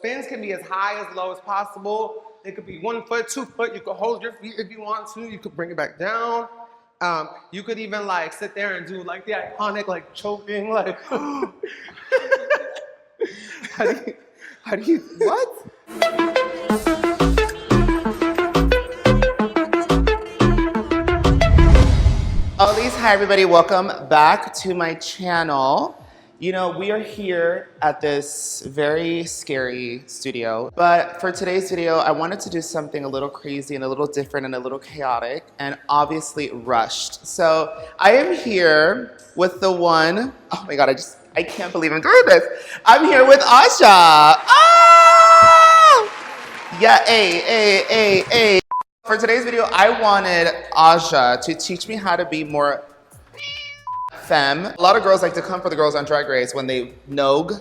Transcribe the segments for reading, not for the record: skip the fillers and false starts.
fins can be as high as low as possible. They could be 1 foot, 2 foot. You could hold your feet if you want to. You could bring it back down. You could even like sit there and do like the iconic like choking like. how do you what? Holisss, hi everybody, welcome back to my channel. You know, we are here at this very scary studio, but for today's video, I wanted to do something a little crazy and a little different and a little chaotic and obviously rushed. So I am here with the one, oh my God, I can't believe I'm doing this. I'm here with Asha. Oh! Yeah, hey. For today's video, I wanted Asha to teach me how to be more femme. A lot of girls like to come for the girls on Drag Race when they nogue,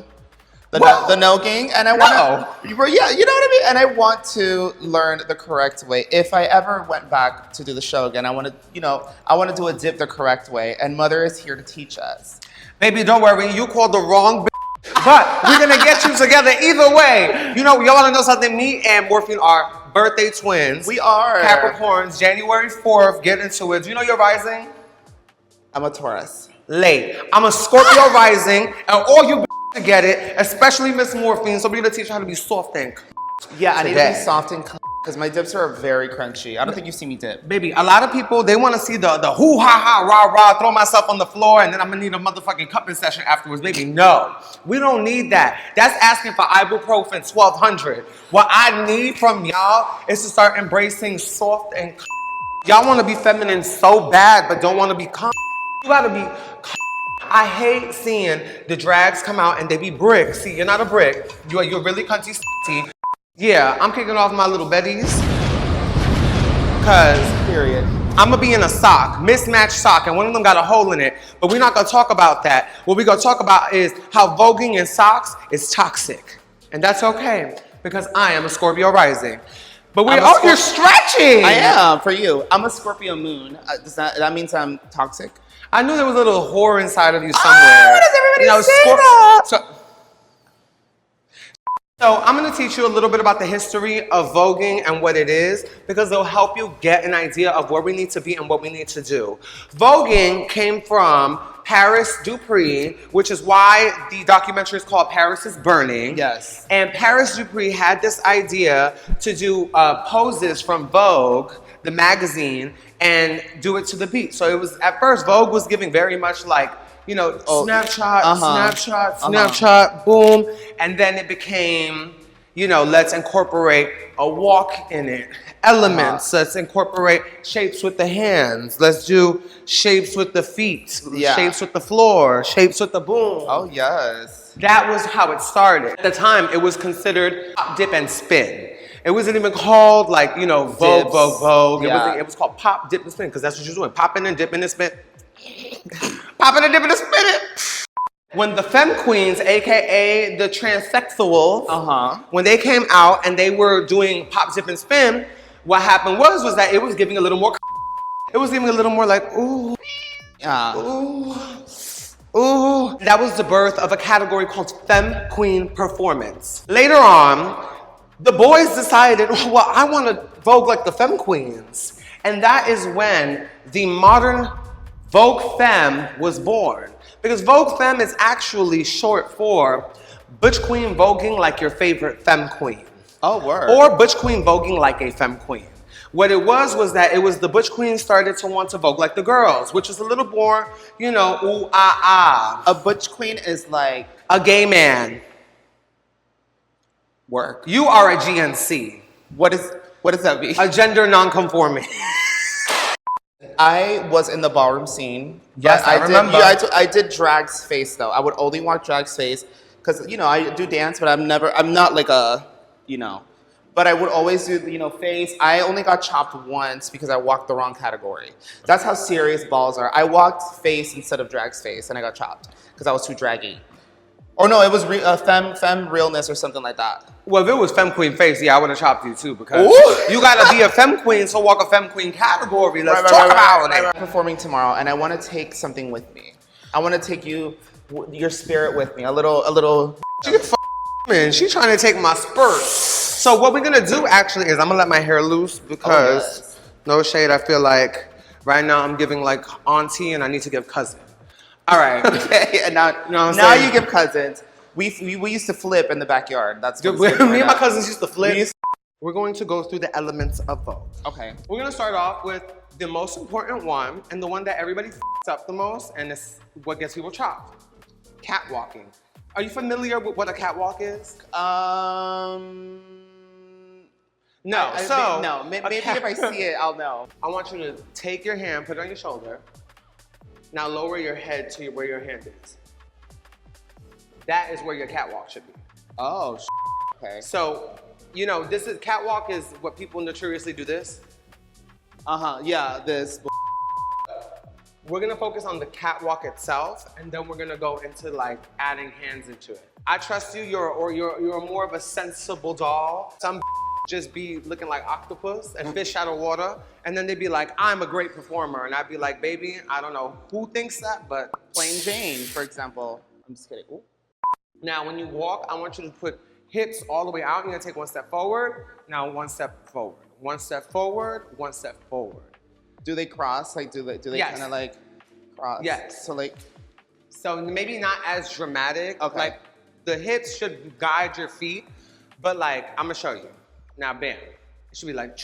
the nogging, and I want to, yeah, you know what I mean? And I want to learn the correct way. If I ever went back to do the show again, I want to, you know, I want to do a dip the correct way, and Mother is here to teach us. Baby, don't worry, you called the wrong but we're gonna get you together either way. You know, y'all wanna know something? Me and Morphine are birthday twins. We are. Capricorns, January 4th, get into it. Do you know your rising? I'm a Taurus. Late. I'm a Scorpio rising, and all you to get it, especially Miss Morphine, so we're gonna teach you how to be soft and yeah, I need to be soft and because my dips are very crunchy. I don't think you see me dip. Baby, a lot of people, they want to see the hoo ha ha rah rah, throw myself on the floor, and then I'm gonna need a motherfucking cupping session afterwards. Baby, no. We don't need that. That's asking for ibuprofen 1200. What I need from y'all is to start embracing soft and y'all want to be feminine so bad, but don't want to be You gotta be I hate seeing the drags come out and they be bricks. See, you're not a brick. You're really cunty. Yeah, I'm kicking off my little Betties. Cause period. I'm gonna be in a sock, mismatched sock, and one of them got a hole in it. But we're not gonna talk about that. What we're gonna talk about is how voguing in socks is toxic. And that's okay, because I am a Scorpio rising. But we're out here stretching. I am, for you. I'm a Scorpio moon. That means I'm toxic? I knew there was a little whore inside of you somewhere. Oh, what does everybody say that? So I'm going to teach you a little bit about the history of voguing and what it is, because it'll help you get an idea of where we need to be and what we need to do. Voguing came from Paris Dupree, which is why the documentary is called Paris is Burning. Yes. And Paris Dupree had this idea to do poses from Vogue, the magazine, and do it to the beat. So it was, at first, Vogue was giving very much like, you know, Snapshot, boom. And then it became, you know, let's incorporate a walk in it. Elements, let's incorporate shapes with the hands. Let's do shapes with the feet, shapes with the floor, shapes with the boom. Oh, yes. That was how it started. At the time, it was considered pop, dip, and spin. It wasn't even called like, you know, Vogue. Yeah. It was called pop, dip, and spin, because that's what you're doing. Popping and dipping and spin. Popping and dipping and spinning. When the femme queens, aka the transsexuals, when they came out and they were doing pop, dip, and spin, what happened was that it was giving a little more. It was giving a little more like ooh, ooh. That was the birth of a category called femme queen performance. Later on, the boys decided, well, I want to vogue like the femme queens, and that is when the modern Vogue Femme was born. Because Vogue Femme is actually short for Butch Queen voguing like your favorite femme queen. Oh, word. Or Butch Queen voguing like a femme queen. What it was that it was the Butch Queen started to want to vogue like the girls, which is a little more, you know, ooh, ah, ah. A Butch Queen is like a gay man. Work. You are a GNC. What does that mean? A gender non-conforming. I was in the ballroom scene. Yes, I remember. I did drag's face though. I would only walk drag's face because, you know, I do dance, but I'm not like a, you know, but I would always do, you know, face. I only got chopped once because I walked the wrong category. That's how serious balls are. I walked face instead of drag's face and I got chopped because I was too draggy. Or no, it was femme realness or something like that. Well, if it was femme queen face, yeah, I would have chopped you too, because you gotta be a femme queen, so walk a femme queen category. Let's talk about it. I'm performing tomorrow, and I want to take something with me. I want to take your spirit with me. A little. Man, she's trying to take my spurt. So what we're gonna do actually is I'm gonna let my hair loose because no shade, I feel like right now I'm giving like auntie and I need to give cousin. All right. Okay, and now, You know what I'm now saying? you give cousins. We used to flip in the backyard. That's what Me it's doing and right my now. cousins used to flip. We're going to go through the elements of Vogue. Okay. We're gonna start off with the most important one and the one that everybody f***s up the most, and it's what gets people chopped. Catwalking. Are you familiar with what a catwalk is? No. Maybe if I see it, I'll know. I want you to take your hand, put it on your shoulder. Now lower your head to where your hand is. That is where your catwalk should be. Oh, okay. So, you know, this is catwalk is what people notoriously do this. Yeah, this. We're gonna focus on the catwalk itself, and then we're gonna go into like adding hands into it. I trust you. You're more of a sensible doll. Some just be looking like octopus and fish out of water, and then they'd be like, "I'm a great performer," and I'd be like, "Baby, I don't know who thinks that, but Plain Jane, for example. I'm just kidding. Ooh. Now when you walk, I want you to put hips all the way out. You're gonna take one step forward. Now one step forward. One step forward. One step forward. Do they cross? Like, do they Yes. kind of like cross? Yes. So like. So maybe not as dramatic. Okay. Like the hips should guide your feet, but like I'm gonna show you. Now, bam. It should be like.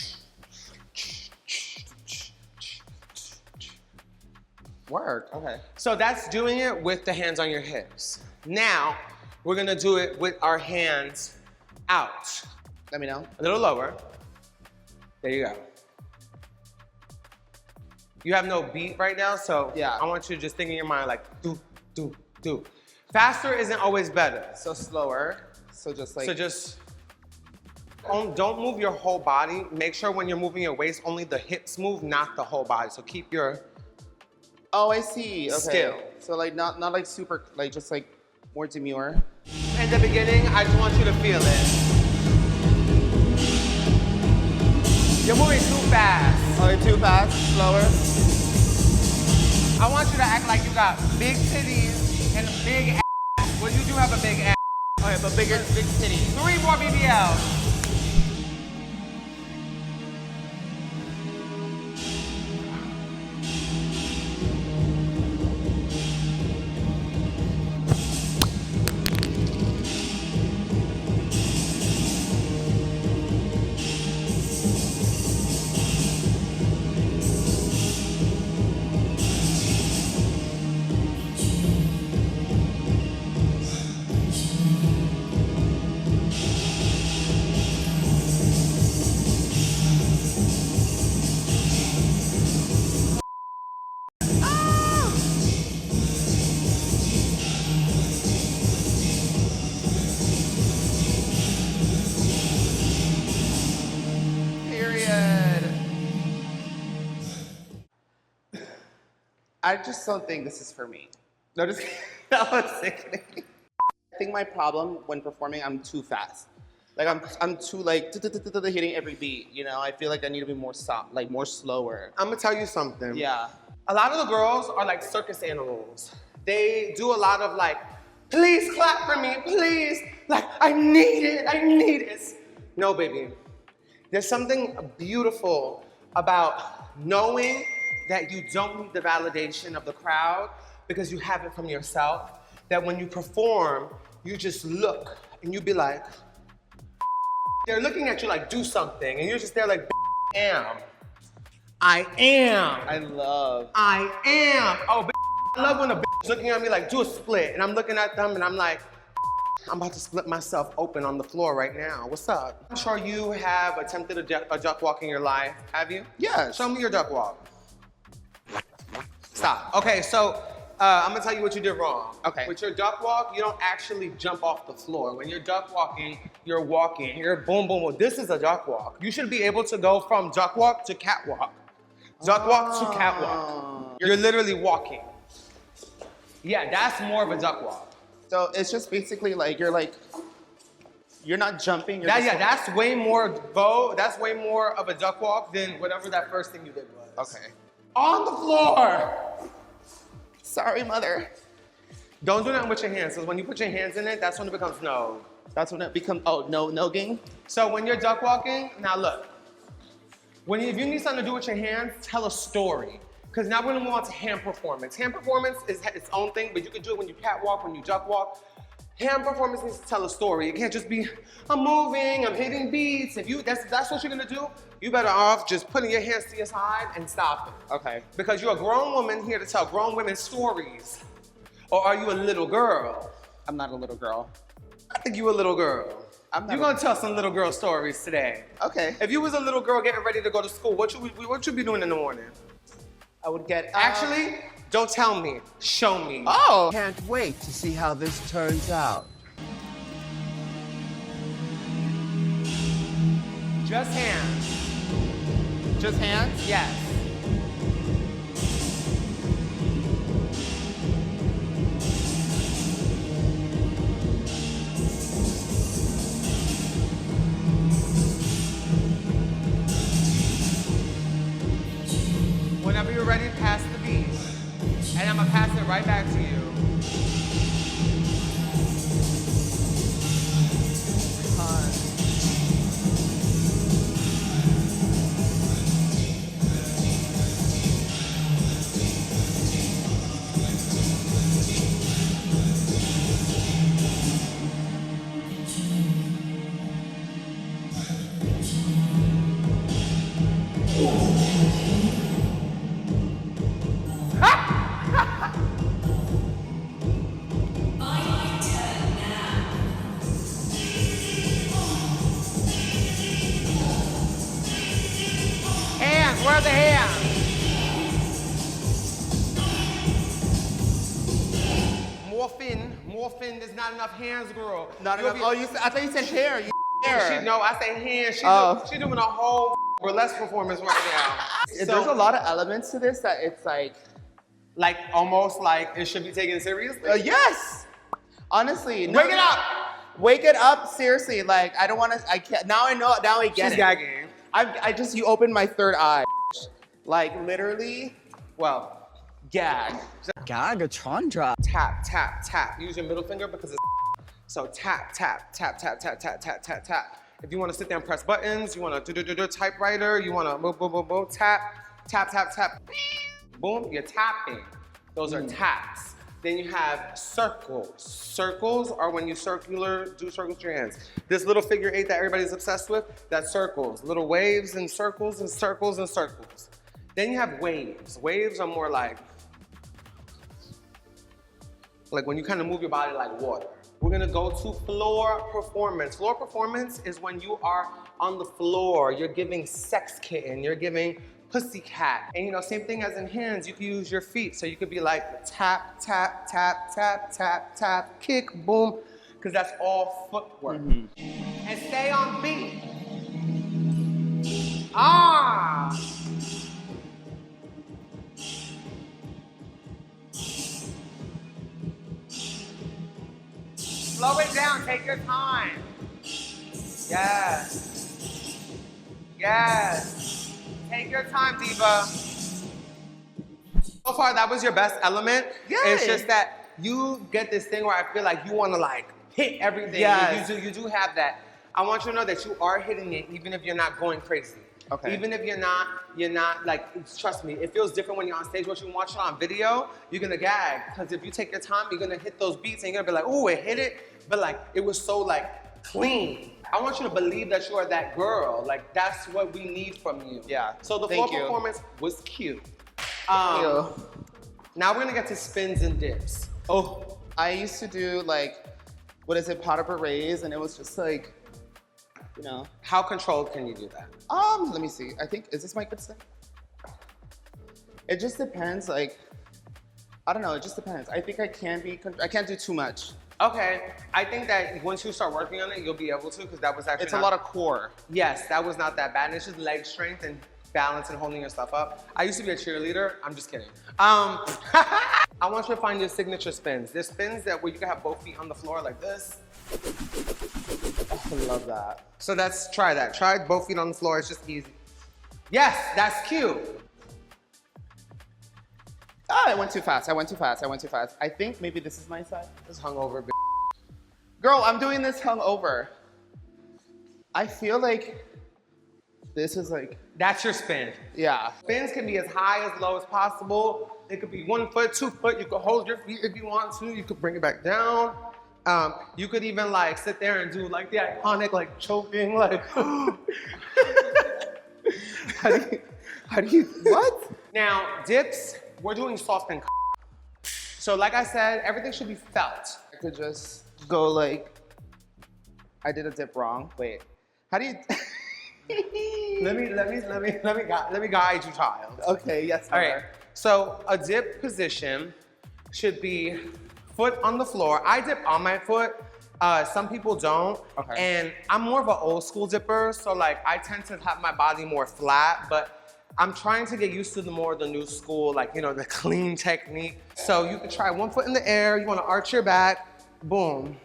Work. Okay. So that's doing it with the hands on your hips. Now we're gonna do it with our hands out. Let me know. A little lower. There you go. You have no beat right now, so yeah. I want you to just think in your mind like do, do, do. Faster isn't always better. So slower. So just like. So just don't move your whole body. Make sure when you're moving your waist, only the hips move, not the whole body. So keep your. Oh, I see. Okay. Still. So like not like super, like just like more demure. In the beginning, I just want you to feel it. You're moving too fast. Oh, too fast? Slower? I want you to act like you got big titties and a big ass. Well, you do have a big ass. Okay, but big titties. 3 more BBLs. I just don't think this is for me. No, just kidding. That was sickening. I think my problem when performing, I'm too fast. Like I'm too like hitting every beat. You know, I feel like I need to be more soft, like more slower. I'm gonna tell you something. Yeah. A lot of the girls are like circus animals. They do a lot of like, please clap for me, please. Like, I need it. No, baby. There's something beautiful about knowing that you don't need the validation of the crowd because you have it from yourself. That when you perform, you just look and you be like, they're looking at you like, do something. And you're just there like, I am. I love. I am. Oh, I love when a bitch is looking at me like, do a split. And I'm looking at them and I'm like, I'm about to split myself open on the floor right now. What's up? I'm sure you have attempted a duck walk in your life. Have you? Yes. Show me your duck walk. Stop. Okay, so I'm gonna tell you what you did wrong. Okay. With your duck walk, you don't actually jump off the floor. When you're duck walking, you're walking. You're boom, boom, boom. This is a duck walk. You should be able to go from duck walk to catwalk. Duck walk to catwalk. You're literally walking. Yeah, that's more of a duck walk. So it's just basically like you're not jumping. That's way more Vogue. That's way more of a duck walk than whatever that first thing you did was. Okay. On the floor. Sorry, mother. Don't do that with your hands, because when you put your hands in it, that's when it becomes no. That's when it becomes, oh, no-ging? So when you're duck walking, now look, if you need something to do with your hands, tell a story. Because now we're gonna move on to hand performance. Hand performance is its own thing, but you can do it when you catwalk, when you duck walk. Hand performance needs to tell a story. It can't just be, I'm moving, I'm hitting beats. If that's what you're gonna do, you better off just putting your hands to your side and stop it. Okay. Because you're a grown woman here to tell grown women stories. Or are you a little girl? I'm not a little girl. I think you a little girl. You're gonna tell some little girl stories today. Okay. If you was a little girl getting ready to go to school, what you be doing in the morning? I would get... Actually, don't tell me, show me. Oh! Can't wait to see how this turns out. Just hands. Just hands? Yes. Whenever you're ready, pass the beat. And I'm gonna pass it right back to you. Hands, where are the hands? Morphine, there's not enough hands, girl. Not enough. Oh, I thought you said hair. No, I say hands. She's doing a whole burlesque performance right now. There's a lot of elements to this that it's like almost like it should be taken seriously. Yes. Honestly. Wake it up. Wake it up. Seriously. Like, I don't want to, I can't. Now I know, now I get She's it. gagging. You opened my third eye. Like, literally, Well, gag. Gagatron. tap, tap, tap. Use your middle finger because it's so tap, tap, tap, tap, tap, tap, tap, tap, tap. If you want to sit there and press buttons, you want to typewriter, you want to boom, boom, boom, boom, tap, tap, tap, tap, boom, you're tapping. Those are taps. Then you have circles. Circles are when you do circles with your hands. This little figure 8 that everybody's obsessed with, that's circles. Little waves and circles and circles and circles. Then you have waves. Waves are more like when you kind of move your body like water. We're gonna go to floor performance. Floor performance is when you are on the floor. You're giving sex kitten, you're giving pussycat. And same thing as in hands, you can use your feet. So you could be like tap, tap, tap, tap, tap, tap, kick, boom, because that's all footwork. And stay on beat. Ah! Slow it down, take your time. Yes. Yes. Take your time, diva. So far, that was your best element. Yay. It's just that you get this thing where I feel like you want to hit everything. Yes. You do have that. I want you to know that you are hitting it even if you're not going crazy. Okay. Even if you're not trust me, it feels different when you're on stage. Once you watch it on video, you're gonna gag. Because if you take your time, you're gonna hit those beats and you're gonna be like, ooh, it hit it. But it was so clean. I want you to believe that you are that girl. That's what we need from you. Yeah. So the Thank floor you. performance was cute. Thank you. Now we're gonna get to spins and dips. Oh, I used to do pot up berets, and it was just How controlled can you do that? let me see. I think, is this my good stuff? It just depends, I don't know, it just depends. I think I can't do too much. Okay, I think that once you start working on it, you'll be able to, because that was actually It's a lot of core. Yes, that was not that bad. And it's just leg strength and balance and holding your stuff up. I used to be a cheerleader. I'm just kidding. I want you to find your signature spins. There's spins where you can have both feet on the floor like this. I love that. So try that. Try both feet on the floor. It's just easy. Yes, that's cute. Oh, I went too fast. I think maybe this is my side. This hungover bitch. Girl, I'm doing this hungover. I feel like this is like, That's your spin. yeah. Spins can be as high as low as possible. It could be 1 foot, 2 foot. You could hold your feet if you want to. You could bring it back down. You could even like sit there and do like the iconic like choking like. How do you, what? Now dips, we're doing soft and. So like I said, everything should be felt. I could just go like, I did a dip wrong. Wait, how do you? Let me guide you, child. Okay, yes. All right. So a dip position should be foot on the floor. I dip on my foot. Some people don't. Okay. And I'm more of an old school dipper, so like I tend to have my body more flat, but I'm trying to get used to the new school, like, you know, the clean technique. So you could try 1 foot in the air. You want to arch your back. Boom.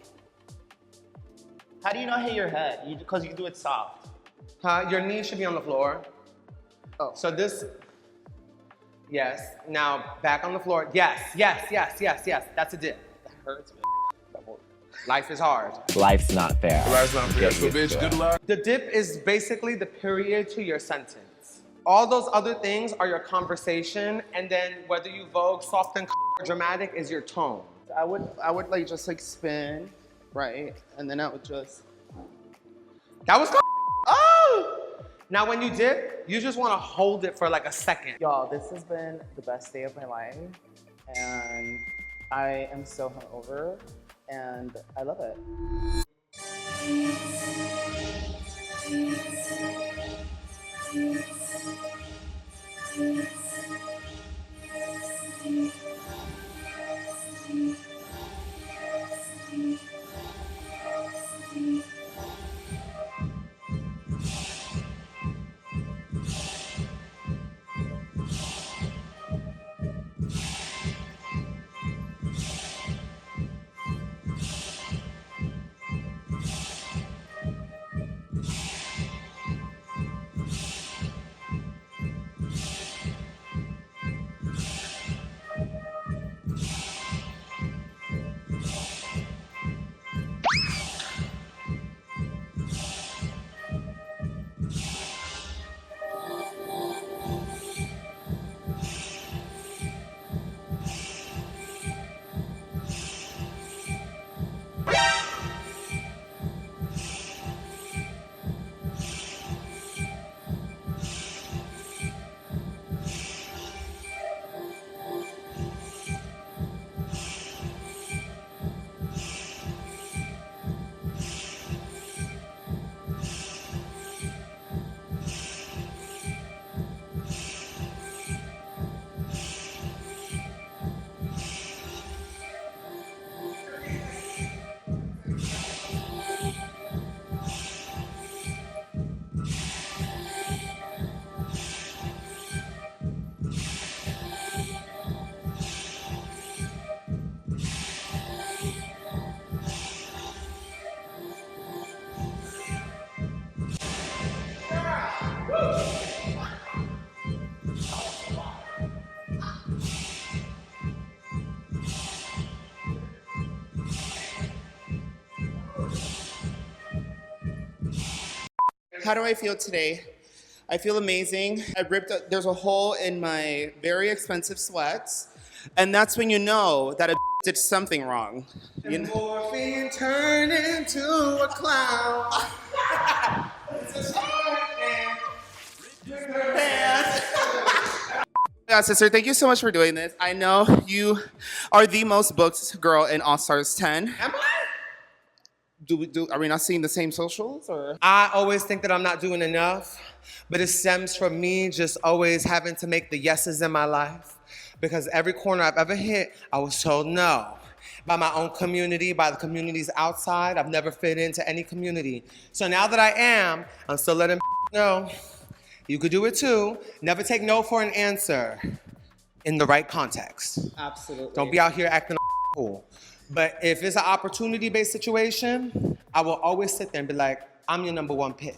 How do you not hit your head? Because you do it soft. Your knees should be on the floor. Oh. So this, yes. Now back on the floor. Yes. That's a dip. That hurts me. Life is hard. Life's not fair. Life's not fair. So, bitch, good luck. The dip is basically the period to your sentence. All those other things are your conversation, and then whether you vogue, soft and or dramatic is your tone. I would like just like spin, right? And then I would just. That was oh! Now when you dip, you just want to hold it for like a second. Y'all, this has been the best day of my life, and I am so hungover, and I love it. How do I feel today? I feel amazing. There's a hole in my very expensive sweats, and that's when you know that a did something wrong. You know? Morphine turned into a clown. Yeah, sister, thank you so much for doing this. I know you are the most booked girl in All Stars 10. Am I? Are we not seeing the same socials or? I always think that I'm not doing enough, but it stems from me just always having to make the yeses in my life. Because every corner I've ever hit, I was told no. By my own community, by the communities outside. I've never fit into any community. So now that I am, I'm still letting know. You could do it too. Never take no for an answer in the right context. Absolutely. Don't be out here acting cool. But if it's an opportunity-based situation, I will always sit there and be like, I'm your #1 pick.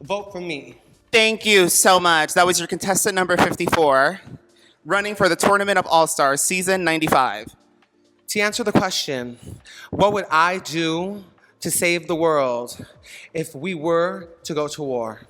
Vote for me. Thank you so much. That was your contestant number 54, running for the Tournament of All-Stars, season 95. To answer the question, what would I do to save the world if we were to go to war?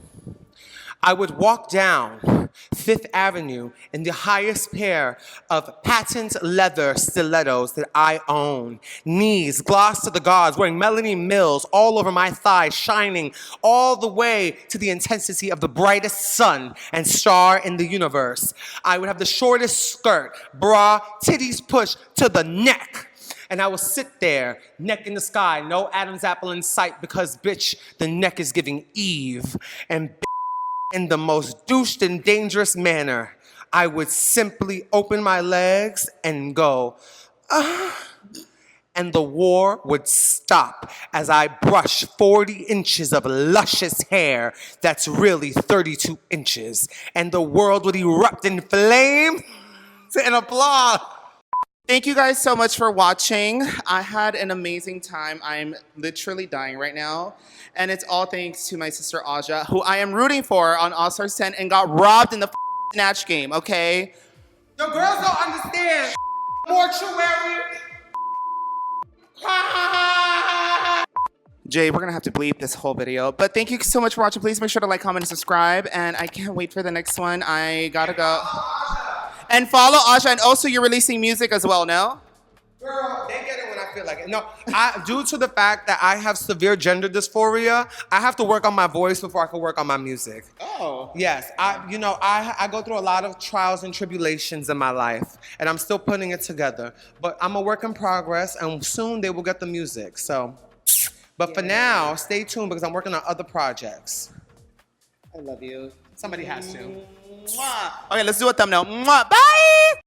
I would walk down Fifth Avenue in the highest pair of patent leather stilettos that I own. Knees glossed to the gods, wearing Melanie Mills all over my thighs, shining all the way to the intensity of the brightest sun and star in the universe. I would have the shortest skirt, bra, titties pushed to the neck. And I will sit there, neck in the sky, no Adam's apple in sight, because, bitch, the neck is giving Eve. And in the most douched and dangerous manner, I would simply open my legs and go, and the war would stop as I brush 40 inches of luscious hair that's really 32 inches, and the world would erupt in flames and applause. Thank you guys so much for watching. I had an amazing time. I'm literally dying right now. And it's all thanks to my sister Aja, who I am rooting for on All Stars 10 and got robbed in the snatch game, okay? The girls don't understand. Mortuary. Jay, we're gonna have to bleep this whole video. But thank you so much for watching. Please make sure to like, comment, and subscribe. And I can't wait for the next one. I gotta go. And follow Aja, and also you're releasing music as well, no? Girl, they get it when I feel like it. No, due to the fact that I have severe gender dysphoria, I have to work on my voice before I can work on my music. Oh. Yes, I go through a lot of trials and tribulations in my life, and I'm still putting it together. But I'm a work in progress, and soon they will get the music. So, but for now, stay tuned because I'm working on other projects. I love you. Somebody has to. Mwah. Okay, let's do a thumbnail. Mwah. Bye!